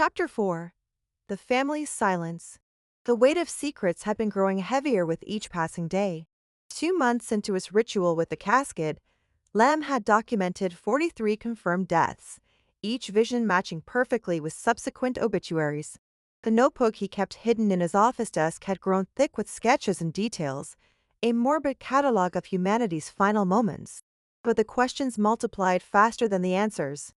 Chapter 4. The Family's Silence. The weight of secrets had been growing heavier with each passing day. 2 months into his ritual with the casket, Lamb had documented 43 confirmed deaths, each vision matching perfectly with subsequent obituaries. The notebook he kept hidden in his office desk had grown thick with sketches and details, a morbid catalogue of humanity's final moments. But the questions multiplied faster than the answers.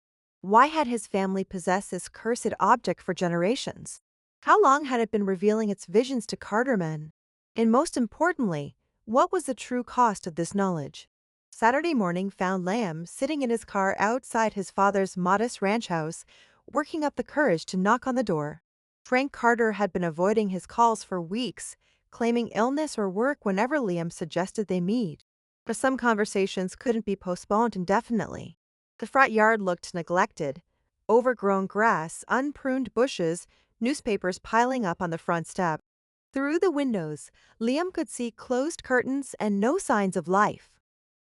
Why had his family possessed this cursed object for generations? How long had it been revealing its visions to Cartermen? And most importantly, what was the true cost of this knowledge? Saturday morning found Lamb sitting in his car outside his father's modest ranch house, working up the courage to knock on the door. Frank Carter had been avoiding his calls for weeks, claiming illness or work whenever Liam suggested they meet. But some conversations couldn't be postponed indefinitely. The front yard looked neglected. Overgrown grass, unpruned bushes, newspapers piling up on the front step. Through the windows, Liam could see closed curtains and no signs of life.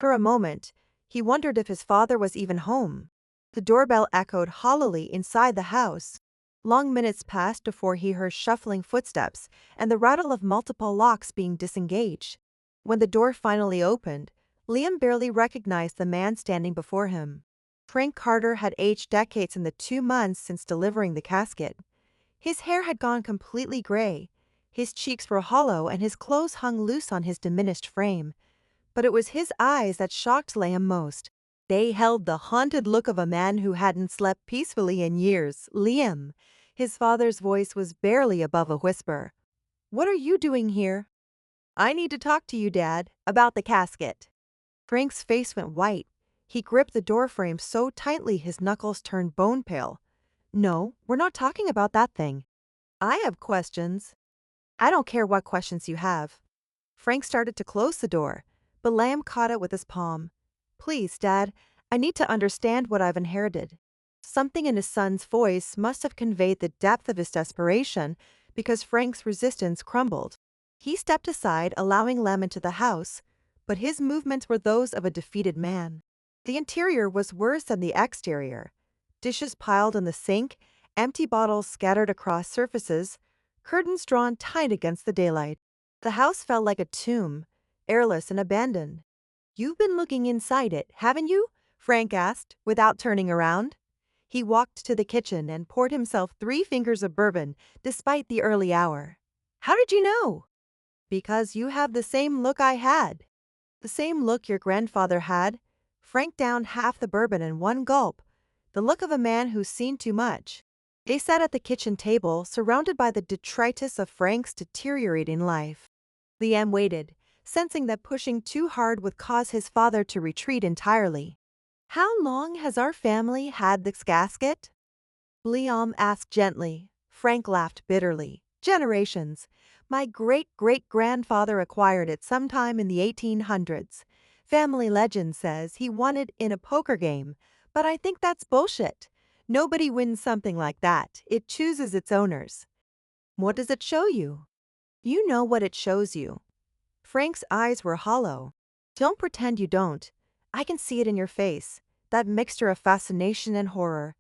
For a moment, he wondered if his father was even home. The doorbell echoed hollowly inside the house. Long minutes passed before he heard shuffling footsteps and the rattle of multiple locks being disengaged. When the door finally opened, Liam barely recognized the man standing before him. Frank Carter had aged decades in the 2 months since delivering the casket. His hair had gone completely gray, his cheeks were hollow, and his clothes hung loose on his diminished frame. But it was his eyes that shocked Liam most. They held the haunted look of a man who hadn't slept peacefully in years. "Liam," his father's voice was barely above a whisper. "What are you doing here?" "I need to talk to you, Dad, about the casket." Frank's face went white. He gripped the doorframe so tightly his knuckles turned bone pale. "No, we're not talking about that thing. I have questions." "I don't care what questions you have." Frank started to close the door, but Lamb caught it with his palm. "Please, Dad, I need to understand what I've inherited." Something in his son's voice must have conveyed the depth of his desperation, because Frank's resistance crumbled. He stepped aside, allowing Lamb into the house, but his movements were those of a defeated man. The interior was worse than the exterior. Dishes piled in the sink, empty bottles scattered across surfaces, curtains drawn tight against the daylight. The house felt like a tomb, airless and abandoned. "You've been looking inside it, haven't you?" Frank asked, without turning around. He walked to the kitchen and poured himself 3 fingers of bourbon, despite the early hour. "How did you know?" "Because you have the same look I had." "The same look your grandfather had." Frank downed half the bourbon in one gulp, the look of a man who's seen too much. They sat at the kitchen table, surrounded by the detritus of Frank's deteriorating life. Liam waited, sensing that pushing too hard would cause his father to retreat entirely. "How long has our family had this casket?" Liam asked gently. Frank laughed bitterly. "Generations. My great-great-grandfather acquired it sometime in the 1800s. Family legend says he won it in a poker game, but I think that's bullshit. Nobody wins something like that. It chooses its owners." "What does it show you?" "You know what it shows you." Frank's eyes were hollow. "Don't pretend you don't. I can see it in your face, that mixture of fascination and horror.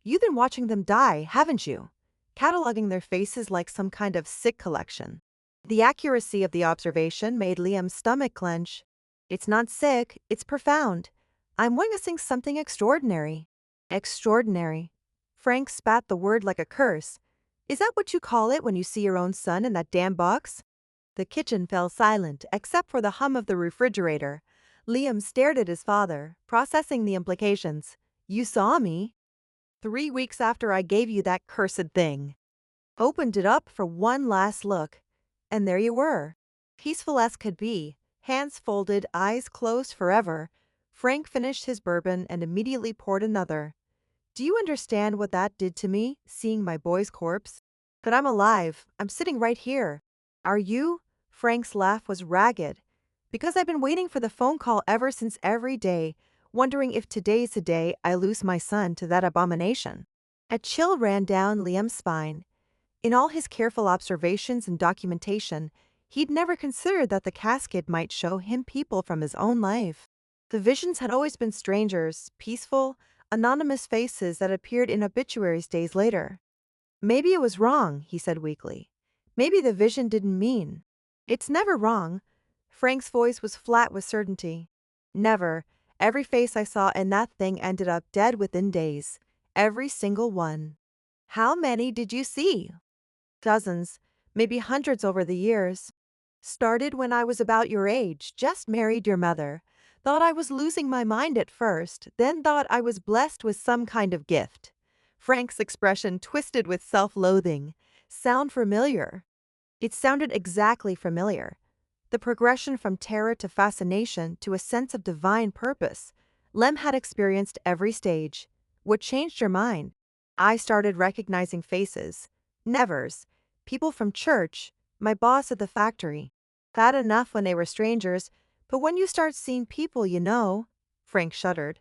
You've been watching them die, haven't you? Cataloging their faces like some kind of sick collection." The accuracy of the observation made Liam's stomach clench. "It's not sick, it's profound. I'm witnessing something extraordinary." "Extraordinary." Frank spat the word like a curse. "Is that what you call it when you see your own son in that damn box?" The kitchen fell silent, except for the hum of the refrigerator. Liam stared at his father, processing the implications. "You saw me?" "3 weeks after I gave you that cursed thing." "Opened it up for one last look. And there you were." Peaceful as could be, hands folded, eyes closed forever, Frank finished his bourbon and immediately poured another. "Do you understand what that did to me, seeing my boy's corpse? But I'm alive. I'm sitting right here. Are you?" Frank's laugh was ragged. "Because I've been waiting for the phone call ever since, every day, wondering if today's the day I lose my son to that abomination." A chill ran down Liam's spine. In all his careful observations and documentation, he'd never considered that the casket might show him people from his own life. The visions had always been strangers, peaceful, anonymous faces that appeared in obituaries days later. Maybe it was wrong, he said weakly. Maybe the vision didn't mean. It's never wrong. Frank's voice was flat with certainty. Never. Every face I saw in that thing ended up dead within days. Every single one. How many did you see? Dozens, maybe hundreds over the years. Started when I was about your age, just married your mother. Thought I was losing my mind at first, then thought I was blessed with some kind of gift. Frank's expression twisted with self-loathing. Sound familiar? It sounded exactly familiar. The progression from terror to fascination to a sense of divine purpose. Lem had experienced every stage. What changed your mind? I started recognizing faces. Nevers. People from church. My boss at the factory. Bad enough when they were strangers, but when you start seeing people you know. Frank shuddered.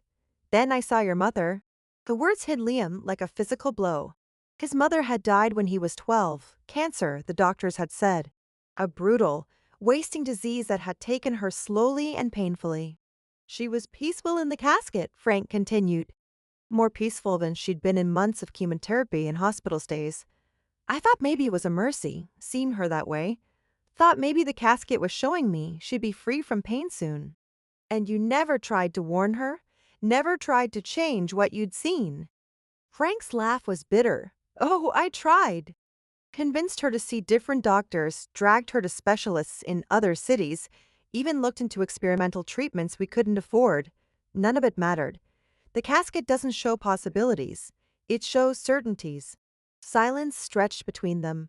Then I saw your mother. The words hit Liam like a physical blow. His mother had died when he was 12. Cancer, the doctors had said. A brutal, wasting disease that had taken her slowly and painfully. She was peaceful in the casket, Frank continued. More peaceful than she'd been in months of chemotherapy and hospital stays. I thought maybe it was a mercy, seeing her that way. Thought maybe the casket was showing me she'd be free from pain soon. And you never tried to warn her? Never tried to change what you'd seen? Frank's laugh was bitter. Oh, I tried. Convinced her to see different doctors, dragged her to specialists in other cities, even looked into experimental treatments we couldn't afford. None of it mattered. The casket doesn't show possibilities. It shows certainties. Silence stretched between them.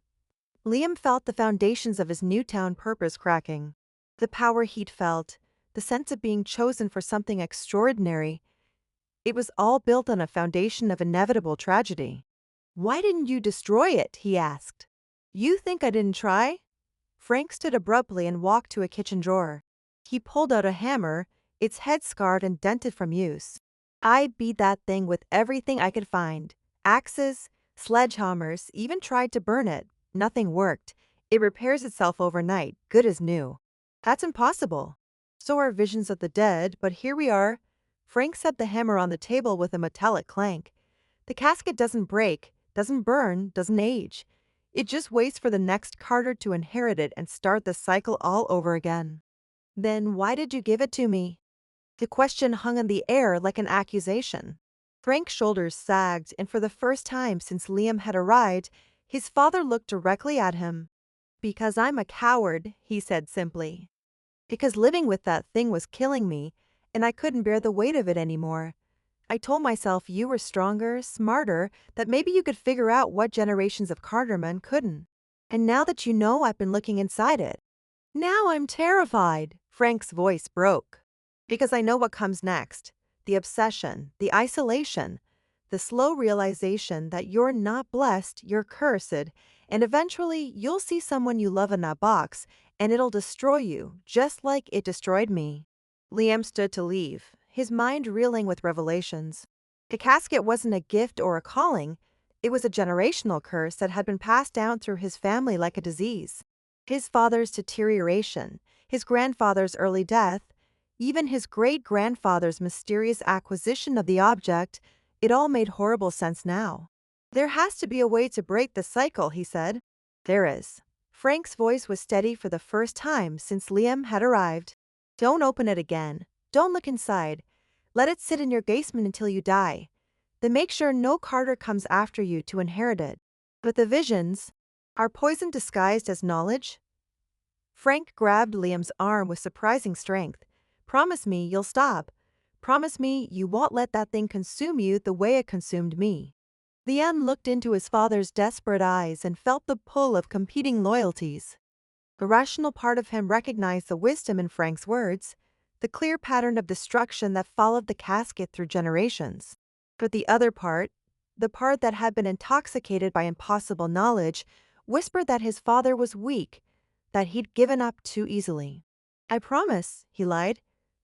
Liam felt the foundations of his Newtown purpose cracking. The power he'd felt, the sense of being chosen for something extraordinary. It was all built on a foundation of inevitable tragedy. Why didn't you destroy it? He asked. You think I didn't try? Frank stood abruptly and walked to a kitchen drawer. He pulled out a hammer, its head scarred and dented from use. I beat that thing with everything I could find. Axes, sledgehammers, even tried to burn it. Nothing worked. It repairs itself overnight, good as new. That's impossible. So are visions of the dead, but here we are. Frank set the hammer on the table with a metallic clank. The casket doesn't break, doesn't burn, doesn't age. It just waits for the next Carter to inherit it and start the cycle all over again. Then why did you give it to me? The question hung in the air like an accusation. Frank's shoulders sagged, and for the first time since Liam had arrived, his father looked directly at him. Because I'm a coward, he said simply. Because living with that thing was killing me, and I couldn't bear the weight of it anymore. I told myself you were stronger, smarter, that maybe you could figure out what generations of Cartermen couldn't. And now that you know, I've been looking inside it. Now I'm terrified, Frank's voice broke. Because I know what comes next. The obsession, the isolation, the slow realization that you're not blessed, you're cursed, and eventually you'll see someone you love in that box, and it'll destroy you, just like it destroyed me. Liam stood to leave, his mind reeling with revelations. The casket wasn't a gift or a calling. It was a generational curse that had been passed down through his family like a disease. His father's deterioration, his grandfather's early death, even his great-grandfather's mysterious acquisition of the object, it all made horrible sense now. There has to be a way to break the cycle, he said. There is. Frank's voice was steady for the first time since Liam had arrived. Don't open it again. Don't look inside. Let it sit in your basement until you die. Then make sure no Carter comes after you to inherit it. But the visions are poison disguised as knowledge? Frank grabbed Liam's arm with surprising strength. Promise me you'll stop. Promise me you won't let that thing consume you the way it consumed me. Liam looked into his father's desperate eyes and felt the pull of competing loyalties. The rational part of him recognized the wisdom in Frank's words, the clear pattern of destruction that followed the casket through generations. But the other part, the part that had been intoxicated by impossible knowledge, whispered that his father was weak, that he'd given up too easily. I promise, he lied.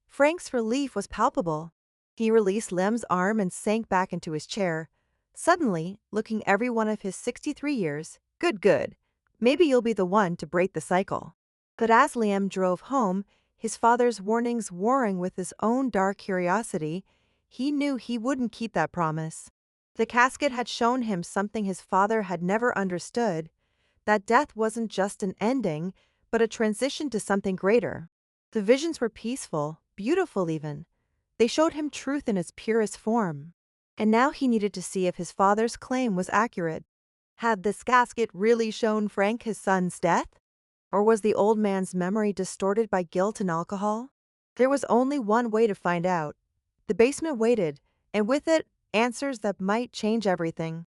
Frank's relief was palpable. He released Lem's arm and sank back into his chair. Suddenly, looking every one of his 63 years, good. Maybe you'll be the one to break the cycle. But as Liam drove home, his father's warnings warring with his own dark curiosity, he knew he wouldn't keep that promise. The casket had shown him something his father had never understood, that death wasn't just an ending, but a transition to something greater. The visions were peaceful, beautiful even. They showed him truth in its purest form. And now he needed to see if his father's claim was accurate. Had this casket really shown Frank his son's death? Or was the old man's memory distorted by guilt and alcohol? There was only one way to find out. The basement waited, and with it, answers that might change everything.